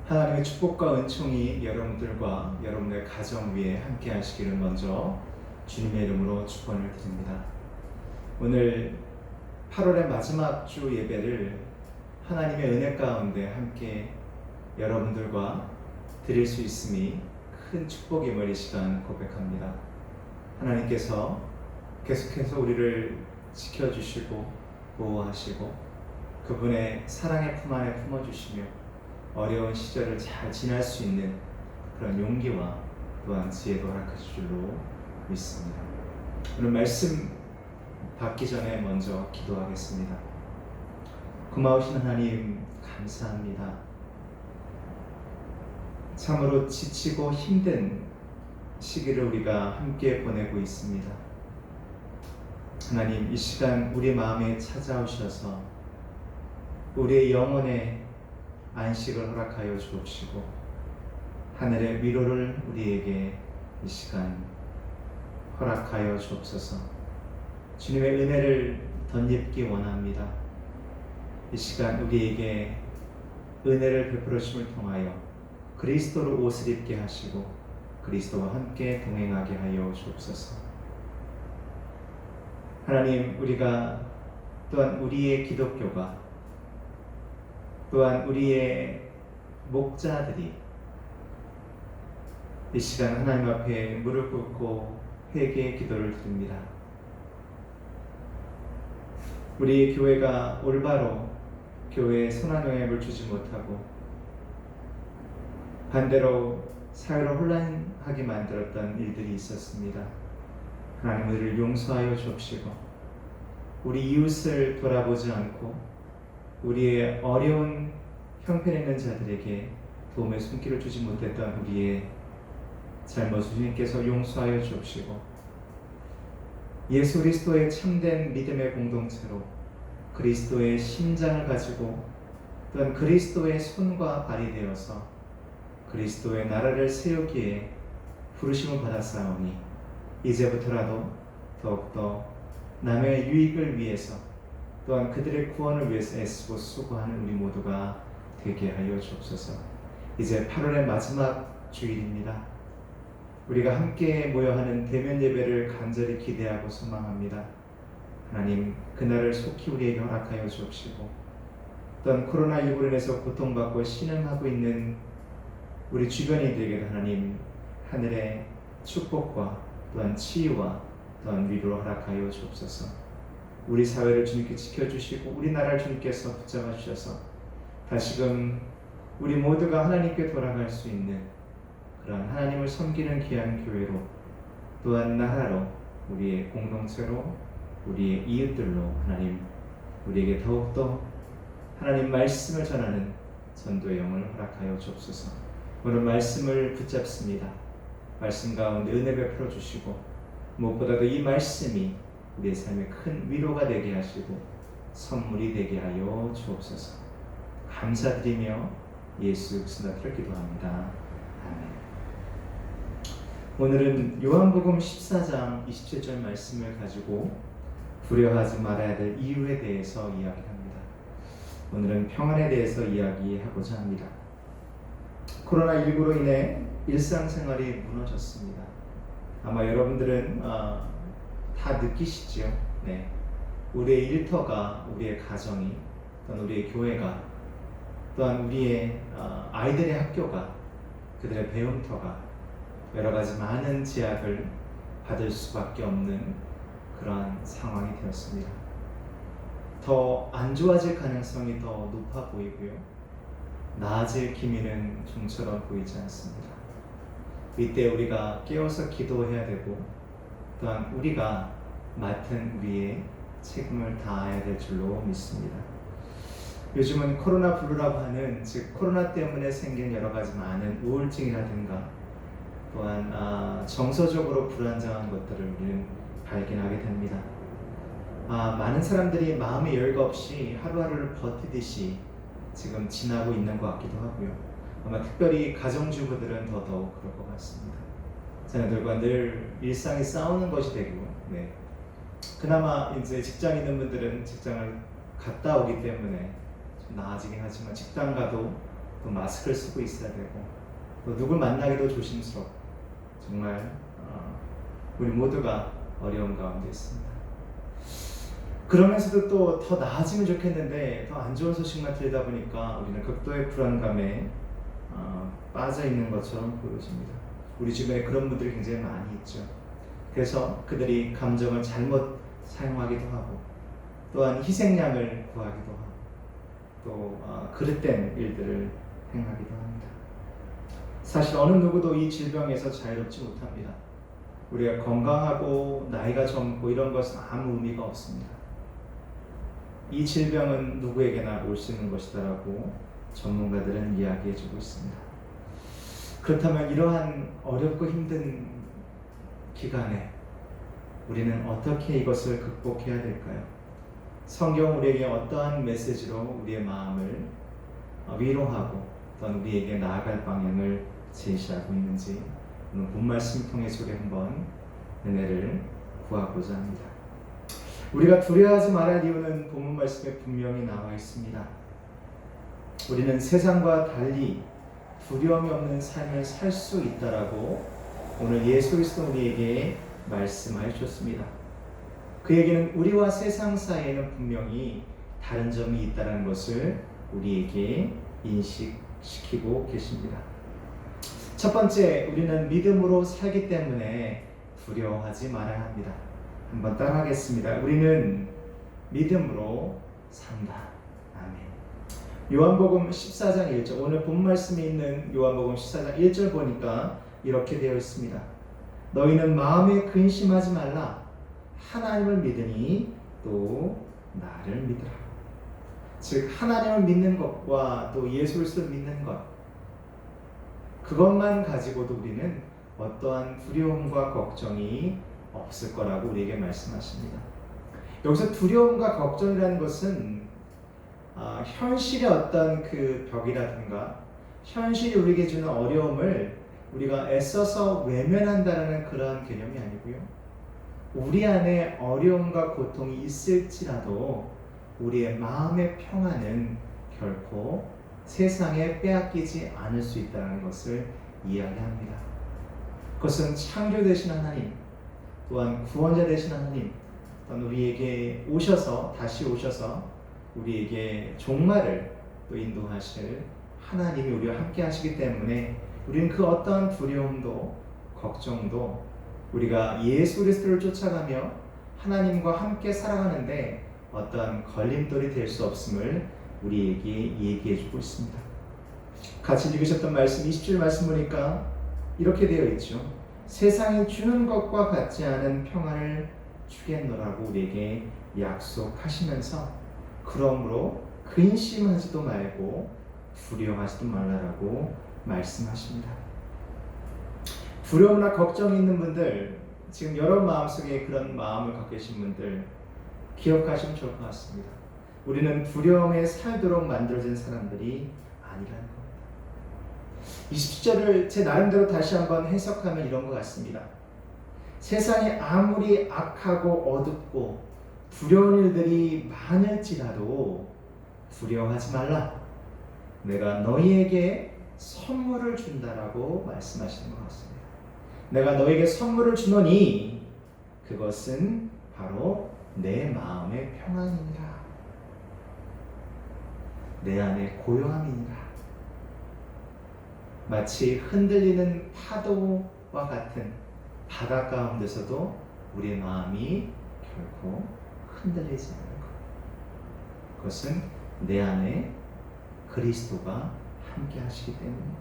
하나님의 축복과 은총이 여러분들과 여러분의 가정 위에 함께 하시기를 먼저 주님의 이름으로 축원을 드립니다. 오늘 8월의 마지막 주 예배를 하나님의 은혜 가운데 함께 여러분들과 드릴 수 있음이 큰 축복임을 이 시간 고백합니다. 하나님께서 계속해서 우리를 지켜주시고 보호하시고 그분의 사랑의 품 안에 품어주시며 어려운 시절을 잘 지날 수 있는 그런 용기와 또한 지혜도 허락하실 줄로 믿습니다. 오늘 말씀 받기 전에 먼저 기도하겠습니다. 고마우신 하나님 감사합니다. 참으로 지치고 힘든 시기를 우리가 함께 보내고 있습니다. 하나님, 이 시간 우리 마음에 찾아오셔서 우리의 영혼에 안식을 허락하여 주옵시고 하늘의 위로를 우리에게 이 시간 허락하여 주옵소서. 주님의 은혜를 덧입기 원합니다. 이 시간 우리에게 은혜를 베풀어 주심을 통하여 그리스도로 옷을 입게 하시고 그리스도와 함께 동행하게 하여 주옵소서. 하나님, 우리가 또한 우리의 기독교가 또한 우리의 목자들이 이 시간 하나님 앞에 무릎 꿇고 회개의 기도를 드립니다. 우리 교회가 올바로 교회에 선한 영향을 주지 못하고 반대로 사회를 혼란하게 만들었던 일들이 있었습니다. 하나님, 우리를 용서하여 주옵시고 우리 이웃을 돌아보지 않고 우리의 어려운 형편에 있는 자들에게 도움의 손길을 주지 못했던 우리의 잘못을 주님께서 용서하여 주옵시고 예수 그리스도의 참된 믿음의 공동체로 그리스도의 심장을 가지고 또한 그리스도의 손과 발이 되어서 그리스도의 나라를 세우기에 부르심을 받았사오니 이제부터라도 더욱더 남의 유익을 위해서 또한 그들의 구원을 위해서 애쓰고 수고하는 우리 모두가 되게 하여 주옵소서. 이제 8월의 마지막 주일입니다. 우리가 함께 모여 하는 대면 예배를 간절히 기대하고 소망합니다. 하나님, 그날을 속히 우리에게 허락하여 주옵시고 또한 코로나19로 인해서 고통받고 신음하고 있는 우리 주변인들에게도 하나님 하늘의 축복과 또한 치유와 또한 위로를 허락하여 주옵소서. 우리 사회를 주님께 지켜주시고 우리나라를 주님께서 붙잡아 주셔서 다시금 우리 모두가 하나님께 돌아갈 수 있는 그런 하나님을 섬기는 귀한 교회로 또한 나라로 우리의 공동체로 우리의 이웃들로 하나님 우리에게 더욱더 하나님 말씀을 전하는 전도의 영을 허락하여 주옵소서. 오늘 말씀을 붙잡습니다. 말씀 가운데 은혜 베풀어 주시고 무엇보다도 이 말씀이 우리의 삶에 큰 위로가 되게 하시고 선물이 되게 하여 주옵소서. 감사드리며 예수 그리스도로 기도합니다. 아멘. 오늘은 요한복음 14장 27절 말씀을 가지고 두려워하지 말아야 될 이유에 대해서 이야기합니다. 오늘은 평안에 대해서 이야기하고자 합니다. 코로나19로 인해 일상생활이 무너졌습니다. 아마 여러분들은 다 느끼시죠? 네. 우리의 일터가, 우리의 가정이, 또한 우리의 교회가, 또한 우리의 아이들의 학교가, 그들의 배움터가 여러 가지 많은 제약을 받을 수밖에 없는 그러한 상황이 되었습니다. 더 안 좋아질 가능성이 더 높아 보이고요. 나아질 기미는 좀처럼 보이지 않습니다. 이때 우리가 깨어서 기도해야 되고 또한 우리가 맡은 우리의 책임을 다해야 될 줄로 믿습니다. 요즘은 코로나 블루라고 하는 즉 코로나 때문에 생긴 여러 가지 많은 우울증이라든가 또한 정서적으로 불안정한 것들을 우리는 발견하게 됩니다. 많은 사람들이 마음의 여유가 없이 하루하루를 버티듯이 지금 지나고 있는 것 같기도 하고요. 아마 특별히 가정주부들은 더더욱 그럴 것 같습니다. 자녀들과 늘 일상이 싸우는 것이 되고, 그나마 이제 직장 있는 분들은 직장을 갔다 오기 때문에 좀 나아지긴 하지만 직장 가도 또 마스크를 쓰고 있어야 되고 또 누굴 만나기도 조심스럽고 정말 우리 모두가 어려운 가운데 있습니다. 그러면서도 또 더 나아지면 좋겠는데 더 안 좋은 소식만 들리다 보니까 우리는 극도의 불안감에 빠져 있는 것처럼 보여집니다. 우리 주변에 그런 분들이 굉장히 많이 있죠. 그래서 그들이 감정을 잘못 사용하기도 하고 또한 희생양을 구하기도 하고 또 그릇된 일들을 행하기도 합니다. 사실 어느 누구도 이 질병에서 자유롭지 못합니다. 우리가 건강하고 나이가 젊고 이런 것은 아무 의미가 없습니다. 이 질병은 누구에게나 올 수 있는 것이다라고 전문가들은 이야기해주고 있습니다. 그렇다면 이러한 어렵고 힘든 기간에 우리는 어떻게 이것을 극복해야 될까요? 성경 우리에게 어떠한 메시지로 우리의 마음을 위로하고 또는 우리에게 나아갈 방향을 제시하고 있는지 오늘 본 말씀 통해서 우리 한번 은혜를 구하고자 합니다. 우리가 두려워하지 말아야 할 이유는 본문 말씀에 분명히 나와 있습니다. 우리는 세상과 달리 두려움이 없는 삶을 살 수 있다라고 오늘 예수 그리스도 우리에게 말씀하여 주셨습니다. 그 얘기는 우리와 세상 사이에는 분명히 다른 점이 있다는 것을 우리에게 인식시키고 계십니다. 첫 번째, 우리는 믿음으로 살기 때문에 두려워하지 말아야 합니다. 한번 따라하겠습니다. 우리는 믿음으로 산다. 아멘. 요한복음 14장 1절, 오늘 본 말씀에 있는 요한복음 14장 1절 보니까 이렇게 되어 있습니다. 너희는 마음에 근심하지 말라. 하나님을 믿으니 또 나를 믿으라. 즉 하나님을 믿는 것과 또 예수 그리스도를 믿는 것, 그것만 가지고도 우리는 어떠한 두려움과 걱정이 없을 거라고 우리에게 말씀하십니다. 여기서 두려움과 걱정이라는 것은 현실의 어떤 그 벽이라든가 현실이 우리에게 주는 어려움을 우리가 애써서 외면한다는 그러한 개념이 아니고요. 우리 안에 어려움과 고통이 있을지라도 우리의 마음의 평안은 결코 세상에 빼앗기지 않을 수 있다는 것을 이야기합니다. 그것은 창조 되신 하나님, 또한 구원자 되신 하나님, 또한 우리에게 다시 오셔서 우리에게 종말을 또 인도하실 하나님이 우리와 함께 하시기 때문에 우리는 그 어떠한 두려움도 걱정도 우리가 예수 그리스도를 쫓아가며 하나님과 함께 살아가는데 어떠한 걸림돌이 될 수 없음을 우리에게 얘기해 주고 있습니다. 같이 읽으셨던 말씀 20절 말씀 보니까 이렇게 되어 있죠. 세상이 주는 것과 같지 않은 평안을 주겠노라고 우리에게 약속하시면서 그러므로 근심하지도 말고 두려워하지도 말라라고 말씀하십니다. 두려움이나 걱정이 있는 분들, 지금 여러 마음속에 그런 마음을 갖고 계신 분들 기억하시면 좋을 것 같습니다. 우리는 두려움에 살도록 만들어진 사람들이 아니라는 겁니다. 20절을 제 나름대로 다시 한번 해석하면 이런 것 같습니다. 세상이 아무리 악하고 어둡고 두려운 일들이 많을지라도 두려워하지 말라. 내가 너희에게 선물을 준다라고 말씀하시는 것 같습니다. 내가 너에게 선물을 주노니 그것은 바로 내 마음의 평안이니라. 내 안의 고요함이니라. 마치 흔들리는 파도와 같은 바다 가운데서도 우리의 마음이 결코 흔들리지 않는 것. 그것은 내 안에 그리스도가 함께 하시기 때문입니다.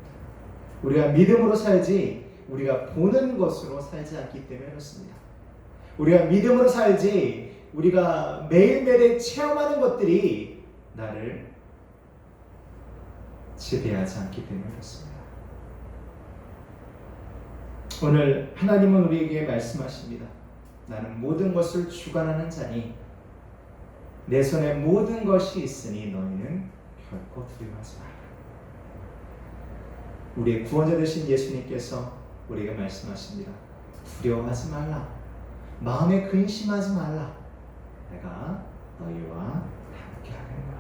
우리가 믿음으로 살지 우리가 보는 것으로 살지 않기 때문에 그렇습니다. 우리가 믿음으로 살지 우리가 매일매일 체험하는 것들이 나를 지배하지 않기 때문에 그렇습니다. 오늘 하나님은 우리에게 말씀하십니다. 나는 모든 것을 주관하는 자니 내 손에 모든 것이 있으니 너희는 결코 두려워하지 마라. 우리의 구원자 되신 예수님께서 우리에게 말씀하십니다. 두려워하지 말라. 마음에 근심하지 말라. 내가 너희와 함께 하겠노라.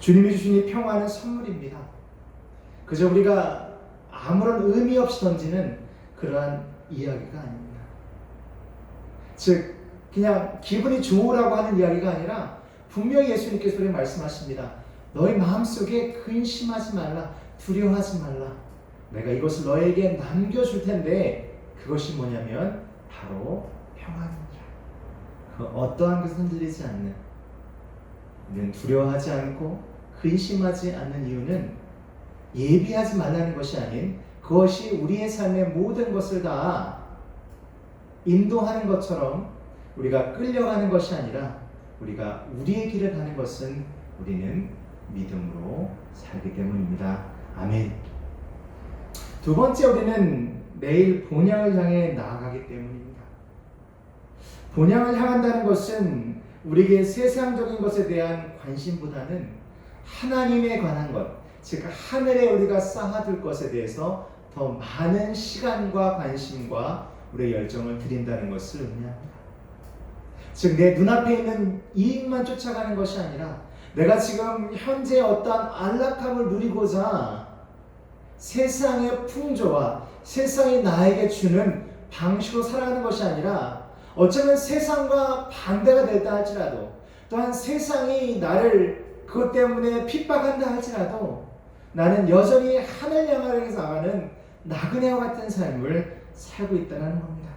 주님이 주신 이 평화는 선물입니다. 그저 우리가 아무런 의미 없이 던지는 그러한 이야기가 아닙니다. 즉 그냥 기분이 좋으라고 하는 이야기가 아니라 분명히 예수님께서 우리에게 말씀하십니다. 너희 마음속에 근심하지 말라, 두려워하지 말라. 내가 이것을 너에게 남겨줄 텐데 그것이 뭐냐면 바로 평안입니다. 그 어떠한 것을 흔들리지 않는, 우리는 두려워하지 않고 근심하지 않는 이유는 예비하지 말라는 것이 아닌 그것이 우리의 삶의 모든 것을 다 인도하는 것처럼 우리가 끌려가는 것이 아니라 우리가 우리의 길을 가는 것은 우리는 믿음으로 살기 때문입니다. 아멘. 두 번째, 우리는 매일 본향을 향해 나아가기 때문입니다. 본향을 향한다는 것은 우리에게 세상적인 것에 대한 관심보다는 하나님에 관한 것, 즉 하늘에 우리가 쌓아둘 것에 대해서 더 많은 시간과 관심과 우리의 열정을 드린다는 것을 의미합니다. 즉 내 눈앞에 있는 이익만 쫓아가는 것이 아니라 내가 지금 현재 어떠한 안락함을 누리고자 세상의 풍조와 세상이 나에게 주는 방식으로 살아가는 것이 아니라 어쩌면 세상과 반대가 됐다 할지라도 또한 세상이 나를 그것 때문에 핍박한다 할지라도 나는 여전히 하늘 향하여 나가는 나그네와 같은 삶을 살고 있다는 겁니다.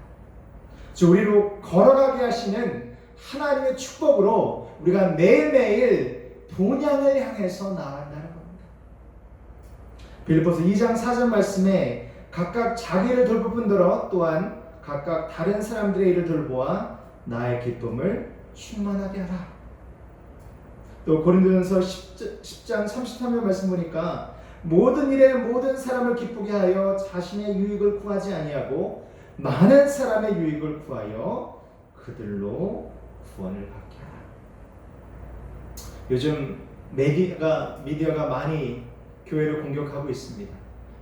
우리로 걸어가게 하시는 하나님의 축복으로 우리가 매일매일 본향을 향해서 나아간다는 겁니다. 빌립보서 2장 4절 말씀에 각각 자기를 돌볼 뿐더러 또한 각각 다른 사람들의 일을 돌보아 나의 기쁨을 충만하게 하라. 또 고린도전서 10장 33절 말씀 보니까 모든 일에 모든 사람을 기쁘게 하여 자신의 유익을 구하지 아니하고 많은 사람의 유익을 구하여 그들로 구원을 받게 하라. 요즘 미디어가 많이 교회를 공격하고 있습니다.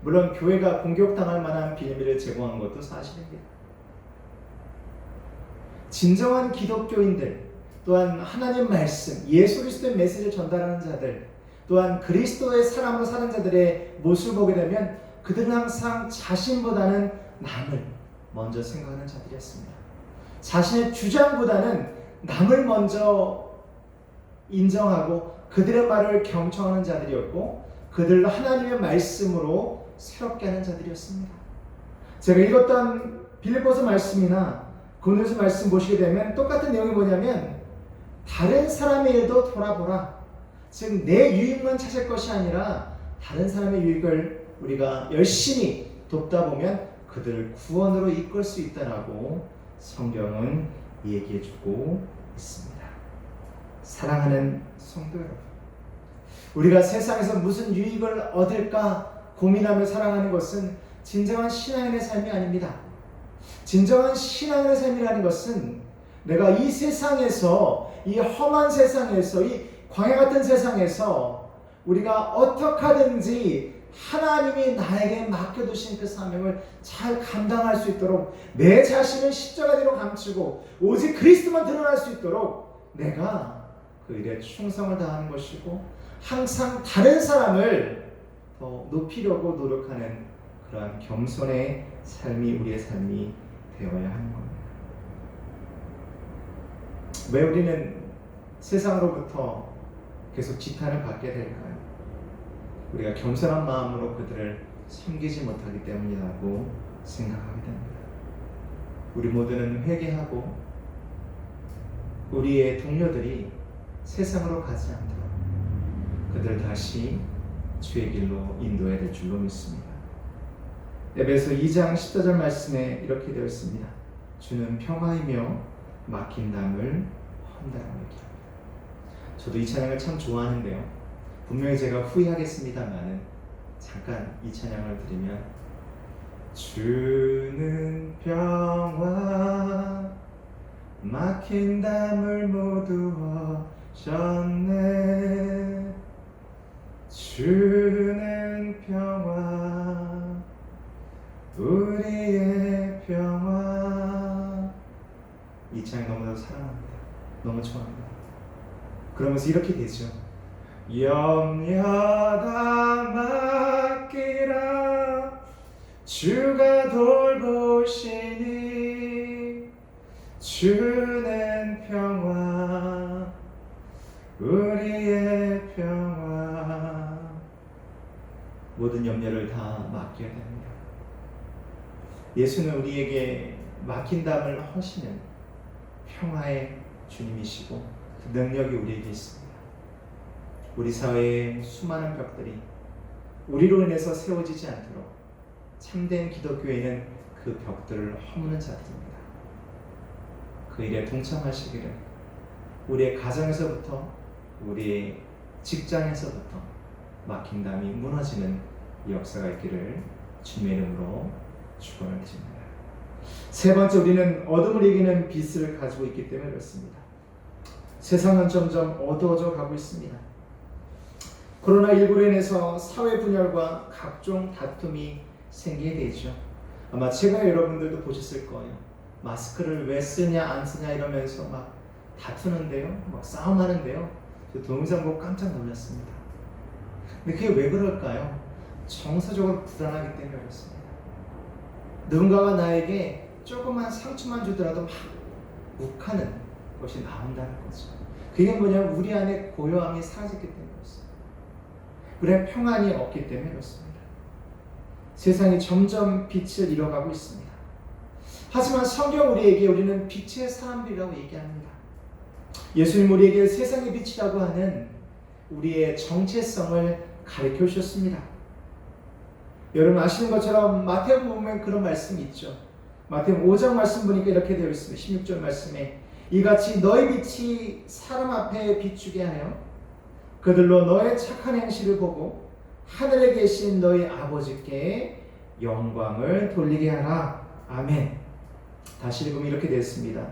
물론 교회가 공격당할 만한 빌미를 제공한 것도 사실입니다. 진정한 기독교인들, 또한 하나님 말씀, 예수 그리스도의 메시지를 전달하는 자들, 또한 그리스도의 사람으로 사는 자들의 모습을 보게 되면 그들은 항상 자신보다는 남을 먼저 생각하는 자들이었습니다. 자신의 주장보다는 남을 먼저 인정하고 그들의 말을 경청하는 자들이었고 그들을 하나님의 말씀으로 새롭게 하는 자들이었습니다. 제가 읽었던 빌립보서 말씀이나 고린도서 말씀 보시게 되면 똑같은 내용이 뭐냐면 다른 사람의 일도 돌아보라. 즉 내 유익만 찾을 것이 아니라 다른 사람의 유익을 우리가 열심히 돕다 보면 그들을 구원으로 이끌 수 있다라고 성경은 얘기해주고 있습니다. 사랑하는 성도 여러분, 우리가 세상에서 무슨 유익을 얻을까 고민하며 살아가는 것은 진정한 신앙인의 삶이 아닙니다. 진정한 신앙인의 삶이라는 것은 내가 이 세상에서, 이 험한 세상에서, 이 광야 같은 세상에서 우리가 어떻게 하든지 하나님이 나에게 맡겨두신 그 사명을 잘 감당할 수 있도록 내 자신을 십자가대로 감추고 오직 그리스도만 드러날 수 있도록 내가 그 일에 충성을 다하는 것이고 항상 다른 사람을 더 높이려고 노력하는 그러한 겸손의 삶이 우리의 삶이 되어야 하는 겁니다. 왜 우리는 세상으로부터 계속 지탄을 받게 될까요? 우리가 겸손한 마음으로 그들을 섬기지 못하기 때문이라고 생각하게 됩니다. 우리 모두는 회개하고 우리의 동료들이 세상으로 가지 않도록 그들을 다시 주의 길로 인도해야 될 줄로 믿습니다. 에베소 2장 14절 말씀에 이렇게 되어 있습니다. 주는 평화이며 막힌 담을 험다라고 얘기합니다. 저도 이 찬양을 참 좋아하는데요. 분명히 제가 후회하겠습니다만은 잠깐 이 찬양을 들으면 주는 평화 막힌 담을 모두 오셨네 주는 평화 우리의 평화. 이 찬양 너무나도 사랑합니다. 너무 좋아합니다. 그러면서 이렇게 되죠. 염려다 맡기라. 주가 돌보시니 주는 평화, 우리의 평화. 모든 염려를 다 맡겨야 됩니다. 예수는 우리에게 맡긴담을 하시는 평화의 주님이시고 그 능력이 우리에게 있습니다. 우리 사회의 수많은 벽들이 우리로 인해서 세워지지 않도록 참된 기독교회는 그 벽들을 허무는 자들입니다. 그 일에 동참하시기를 우리의 가정에서부터 우리의 직장에서부터 막힌담이 무너지는 역사가 있기를 주님의 이름으로 축원을 드립니다. 세 번째, 우리는 어둠을 이기는 빛을 가지고 있기 때문에 그렇습니다. 세상은 점점 어두워져 가고 있습니다. 코로나19로 인해서 사회 분열과 각종 다툼이 생기게 되죠. 아마 최근에 여러분들도 보셨을 거예요. 마스크를 왜 쓰냐 안 쓰냐 이러면서 막 다투는데요, 막 싸움하는데요. 저 동영상 보고 깜짝 놀랐습니다. 근데 그게 왜 그럴까요? 정서적으로 불안하기 때문에 그렇습니다. 누군가가 나에게 조그만 상처만 주더라도 막 욱하는 것이 나온다는 거죠. 그게 뭐냐면 우리 안에 고요함이 사라졌기 때문에 그렇습니다. 우리의 평안이 없기 때문에 그렇습니다. 세상이 점점 빛을 잃어가고 있습니다. 하지만 성경 우리는 빛의 사람들이라고 얘기합니다. 예수님 우리에게 세상의 빛이라고 하는 우리의 정체성을 가르쳐 주셨습니다. 여러분 아시는 것처럼 마태복음 보면 그런 말씀이 있죠. 마태복음 5장 말씀 보니까 이렇게 되어 있습니다. 16절 말씀에 이같이 너희 빛이 사람 앞에 비추게 하여 그들로 너의 착한 행실을 보고 하늘에 계신 너희 아버지께 영광을 돌리게 하라. 아멘. 다시 읽으면 이렇게 되었습니다.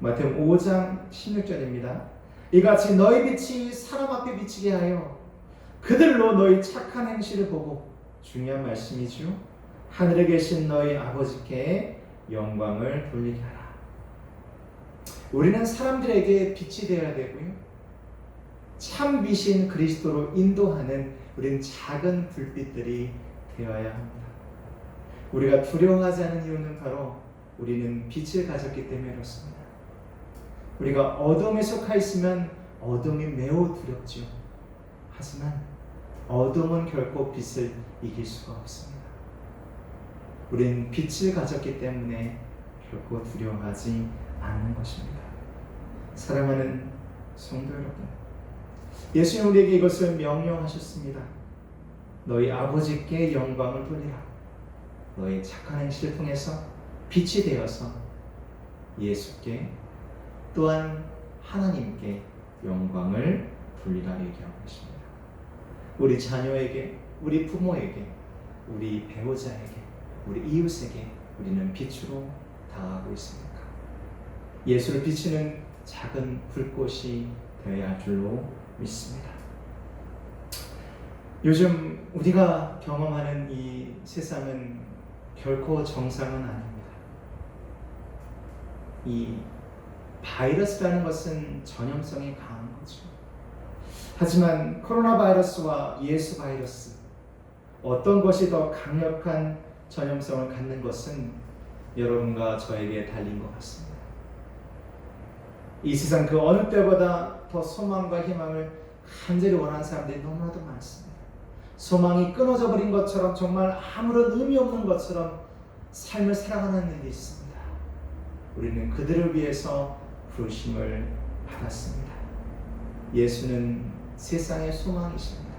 마태복음 5장 16절입니다. 이같이 너희 빛이 사람 앞에 비치게 하여 그들로 너희 착한 행실을 보고, 중요한 말씀이죠. 하늘에 계신 너희 아버지께 영광을 돌리게 하라. 우리는 사람들에게 빛이 되어야 되고요. 참 빛인 그리스도로 인도하는 우리는 작은 불빛들이 되어야 합니다. 우리가 두려워하지 않는 이유는 바로 우리는 빛을 가졌기 때문에 그렇습니다. 우리가 어둠에 속해 있으면 어둠이 매우 두렵죠. 하지만 어둠은 결코 빛을 이길 수가 없습니다. 우리는 빛을 가졌기 때문에 결코 두려워하지 않는 것입니다. 사랑하는 성도 여러분, 예수님 우리에게 이것을 명령하셨습니다. 너희 아버지께 영광을 돌리라. 너희 착한 행실을 통해서 빛이 되어서 예수께 또한 하나님께 영광을 돌리라 얘기하고 있습니다. 우리 자녀에게, 우리 부모에게, 우리 배우자에게, 우리 이웃에게 우리는 빛으로 다가가고 있습니까? 예수를 비추는 작은 불꽃이 되어야 할 줄로 믿습니다. 요즘 우리가 경험하는 이 세상은 결코 정상은 아닙니다. 이 바이러스라는 것은 전염성이 강한 거죠. 하지만 코로나 바이러스와 예수 바이러스, 어떤 것이 더 강력한 전염성을 갖는 것은 여러분과 저에게 달린 것 같습니다. 이 세상 그 어느 때보다 더 소망과 희망을 간절히 원하는 사람들이 너무나도 많습니다. 소망이 끊어져 버린 것처럼, 정말 아무런 의미 없는 것처럼 삶을 살아가는 일이 있습니다. 우리는 그들을 위해서 부르심을 받았습니다. 예수는 세상의 소망이십니다.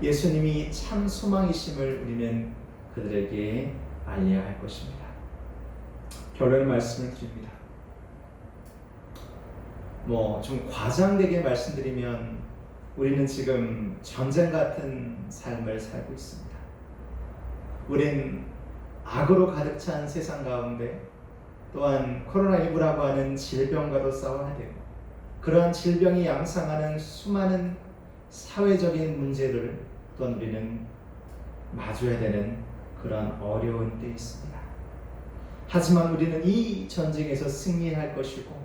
예수님이 참 소망이심을 우리는 그들에게 알려야 할 것입니다. 결론의 말씀을 드립니다. 좀 과장되게 말씀드리면 우리는 지금 전쟁 같은 삶을 살고 있습니다. 우린 악으로 가득 찬 세상 가운데 또한 코로나19라고 하는 질병과도 싸워야 되고, 그러한 질병이 양상하는 수많은 사회적인 문제를 또한 우리는 마주해야 되는 그러한 어려운 때에 있습니다. 하지만 우리는 이 전쟁에서 승리할 것이고,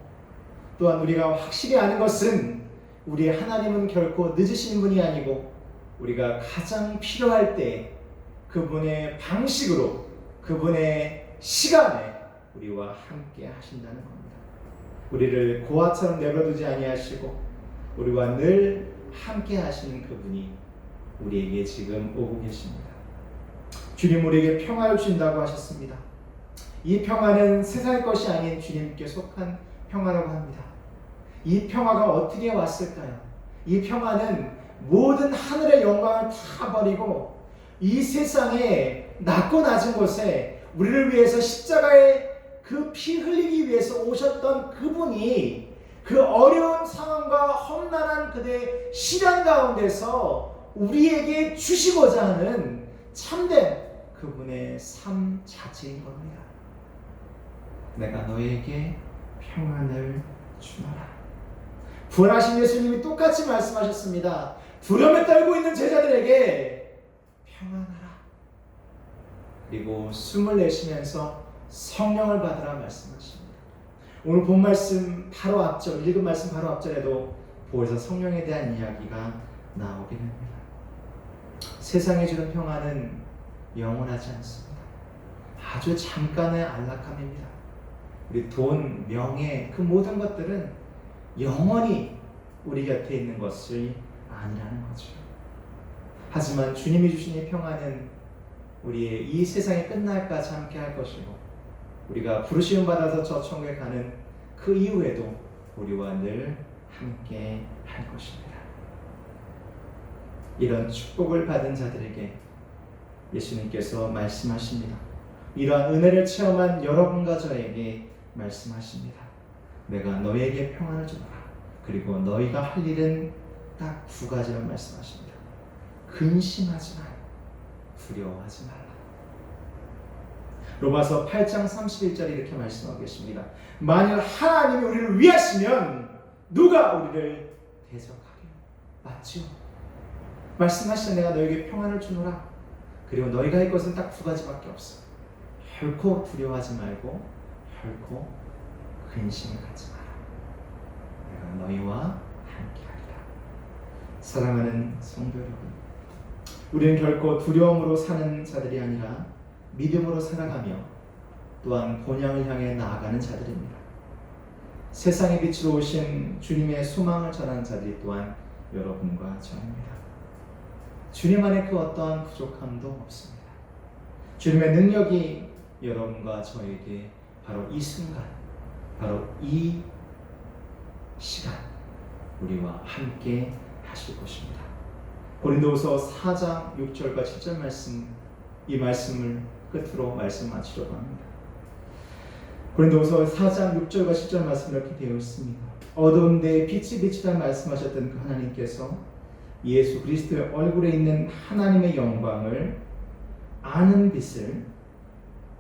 또한 우리가 확실히 아는 것은 우리의 하나님은 결코 늦으신 분이 아니고 우리가 가장 필요할 때 그분의 방식으로 그분의 시간에 우리와 함께 하신다는 겁니다. 우리를 고아처럼 내버려두지 아니하시고 우리와 늘 함께 하시는 그분이 우리에게 지금 오고 계십니다. 주님 우리에게 평화를 주신다고 하셨습니다. 이 평화는 세상의 것이 아닌 주님께 속한 평화라고 합니다. 이 평화가 어떻게 왔을까요? 이 평화는 모든 하늘의 영광을 다 버리고 이 세상에 낮고 낮은 곳에 우리를 위해서 십자가에 그 피 흘리기 위해서 오셨던 그분이 그 어려운 상황과 험난한 그대의 시련 가운데서 우리에게 주시고자 하는 참된 그분의 삶 자체인 겁니다. 내가 너에게 평안을 주노라. 부활하신 예수님이 똑같이 말씀하셨습니다. 두려움에 떨고 있는 제자들에게 평안하라. 그리고 숨을 내쉬면서 성령을 받으라 말씀하십니다. 오늘 본 말씀 바로 앞절, 읽은 말씀 바로 앞절에도 보혜사 성령에 대한 이야기가 나오게 됩니다. 세상에 주는 평안은 영원하지 않습니다. 아주 잠깐의 안락함입니다. 우리 돈, 명예, 그 모든 것들은 영원히 우리 곁에 있는 것이 아니라는 거죠. 하지만 주님이 주신 이 평안은 우리의 이 세상이 끝날까지 함께 할 것이고 우리가 부르심을 받아서 저 천국에 가는 그 이후에도 우리와 늘 함께 할 것입니다. 이런 축복을 받은 자들에게 예수님께서 말씀하십니다. 이러한 은혜를 체험한 여러분과 저에게 말씀하십니다. 내가 너에게 평안을 주노라. 그리고 너희가 할 일은 딱 두 가지를 말씀하십니다. 근심하지 말고 두려워하지 말라. 로마서 8장 31절에 이렇게 말씀하고 계십니다. 만일 하나님이 우리를 위하시면 누가 우리를 대적하리요? 맞죠? 말씀하시자 내가 너에게 평안을 주노라. 그리고 너희가 할 것은 딱 두 가지밖에 없어. 결코 두려워하지 말고 결코 근심을 갖지 마라. 내가 너희와 함께하리라. 사랑하는 성도 여러분, 우리는 결코 두려움으로 사는 자들이 아니라 믿음으로 살아가며 또한 본향을 향해 나아가는 자들입니다. 세상의 빛으로 오신 주님의 소망을 전하는 자들이 또한 여러분과 저입니다. 주님 안에 그 어떠한 부족함도 없습니다. 주님의 능력이 여러분과 저에게 바로 이 순간, 바로 이 시간 우리와 함께 하실 것입니다. 고린도후서 4장 6절과 7절 말씀, 이 말씀을 끝으로 말씀 마치려고 합니다. 고린도후서 4장 6절과 10절 말씀 이렇게 되어 있습니다. 어두운 데에 빛이 비치라 말씀하셨던 그 하나님께서 예수 그리스도의 얼굴에 있는 하나님의 영광을 아는 빛을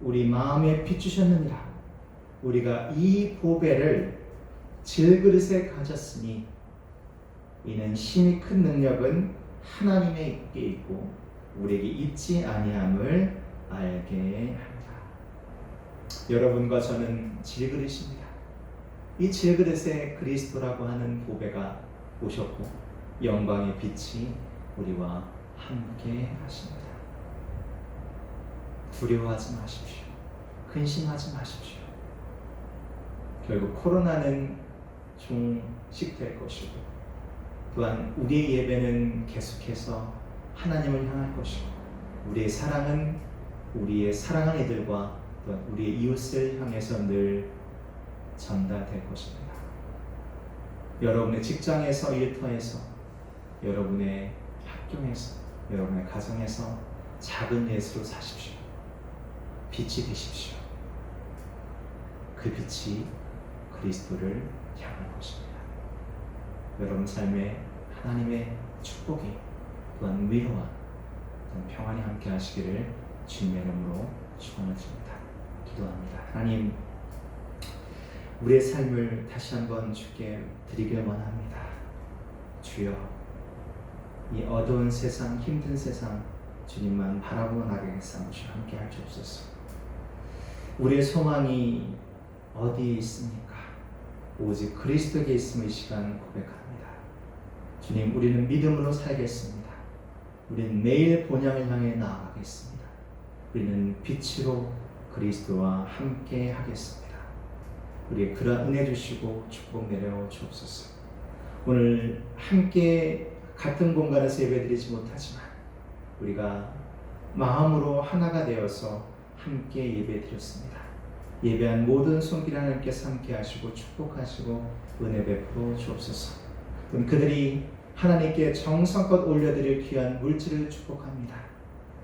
우리 마음에 비추셨느니라. 우리가 이 보배를 질그릇에 가졌으니 이는 심히 큰 능력은 하나님에게 있고 우리에게 있지 아니함을 알게 합니다. 여러분과 저는 질그릇입니다. 이 질그릇에 그리스도라고 하는 보배가 오셨고 영광의 빛이 우리와 함께 하십니다. 두려워하지 마십시오. 근심하지 마십시오. 결국 코로나는 종식될 것이고 또한 우리의 예배는 계속해서 하나님을 향할 것이고 우리의 사랑은 우리의 사랑하는 이들과 또한 우리의 이웃을 향해서 늘 전달될 것입니다. 여러분의 직장에서, 일터에서, 여러분의 학교에서, 여러분의 가정에서 작은 예수로 사십시오. 빛이 되십시오. 그 빛이 그리스도를 향할 것입니다. 여러분 삶에 하나님의 축복이 또한 위로와 또한 평안이 함께 하시기를 주님의 이름으로 축원드립니다. 기도합니다. 하나님, 우리의 삶을 다시 한번 주께 드리길 원합니다. 주여, 이 어두운 세상, 힘든 세상 주님만 바라보고 나가게 삼으시어 함께 할 수 없소서. 우리의 소망이 어디에 있습니까? 오직 그리스도에 있음을 이 시간 고백합니다. 주님, 우리는 믿음으로 살겠습니다. 우리는 매일 본향을 향해 나아가겠습니다. 우리는 빛으로 그리스도와 함께 하겠습니다. 우리의 그러한 은혜 주시고 축복 내려 주옵소서. 오늘 함께 같은 공간에서 예배드리지 못하지만 우리가 마음으로 하나가 되어서 함께 예배드렸습니다. 예배한 모든 손길 하나님께서 함께 하시고 축복하시고 은혜 베풀어 주옵소서. 그들이 하나님께 정성껏 올려드릴 귀한 물질을 축복합니다.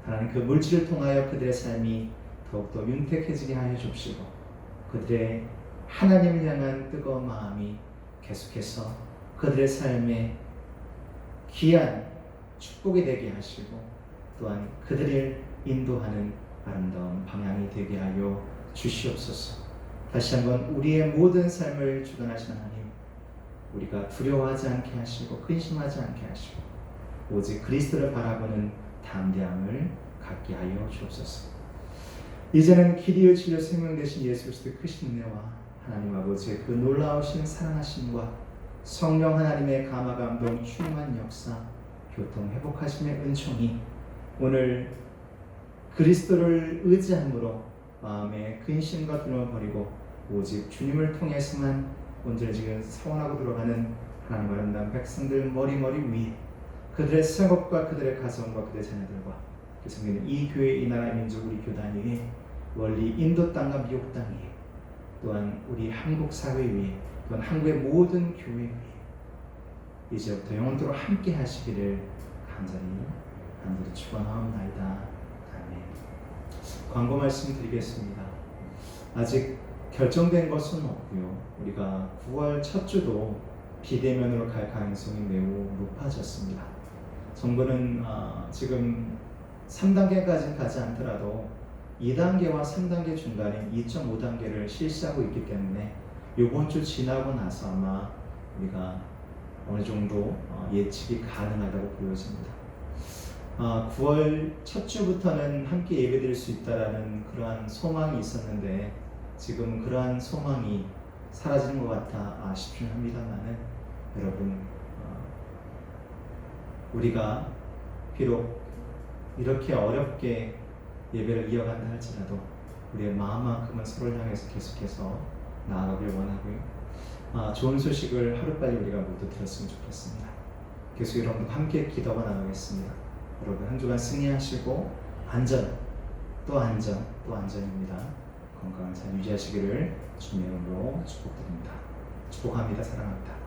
하나님, 그 물질을 통하여 그들의 삶이 더욱더 윤택해지게 하여 주옵시고 그들의 하나님을 향한 뜨거운 마음이 계속해서 그들의 삶에 귀한 축복이 되게 하시고 또한 그들을 인도하는 아름다운 방향이 되게 하여 주시옵소서. 다시 한번 우리의 모든 삶을 주관하시는 하나님, 우리가 두려워하지 않게 하시고 근심하지 않게 하시고 오직 그리스도를 바라보는 담대함을 갖게 하여 주옵소서. 이제는 길이요 진리요 생명 되신 예수 그리스도의 크신 은혜와 하나님 아버지의 그 놀라우신 사랑하심과 성령 하나님의 감화 감동 충만한 역사 교통 회복하심의 은총이 오늘 그리스도를 의지함으로 마음의 근심과 두려움을 버리고 오직 주님을 통해서만 온전해지는 서원하고 들어가는 하나님 아름다운 백성들 머리 위에 그들의 생업과 그들의 가정과 그들의 자녀들과 계속되는 이 교회, 이 나라의 민족, 우리 교단 위에 원리 인도 땅과 미국 땅 위에 또한 우리 한국 사회 위에 또한 한국의 모든 교회 위에 이제부터 영원토록 함께 하시기를 간절히 축원하옵나이다. 아멘. 광고 말씀 드리겠습니다. 아직 결정된 것은 없고요. 우리가 9월 첫 주도 비대면으로 갈 가능성이 매우 높아졌습니다. 정부는 지금 3단계까지는 가지 않더라도 2단계와 3단계 중간인 2.5단계를 실시하고 있기 때문에 이번 주 지나고 나서 아마 우리가 어느 정도 예측이 가능하다고 보여집니다. 9월 첫 주부터는 함께 예배드릴 수 있다라는 그러한 소망이 있었는데 지금 그러한 소망이 사라지는 것 같아 아쉽긴 합니다만은 여러분, 우리가 비록 이렇게 어렵게 예배를 이어간다 할지라도 우리의 마음만큼은 서로를 향해서 계속해서 나아가길 원하고요. 좋은 소식을 하루빨리 우리가 모두 들었으면 좋겠습니다. 계속 여러분과 함께 기도가 나가겠습니다. 여러분 한 주간 승리하시고 안전 또 안전입니다. 건강한 삶 유지하시기를 주님의 이름으로 축복드립니다. 축복합니다. 사랑합니다.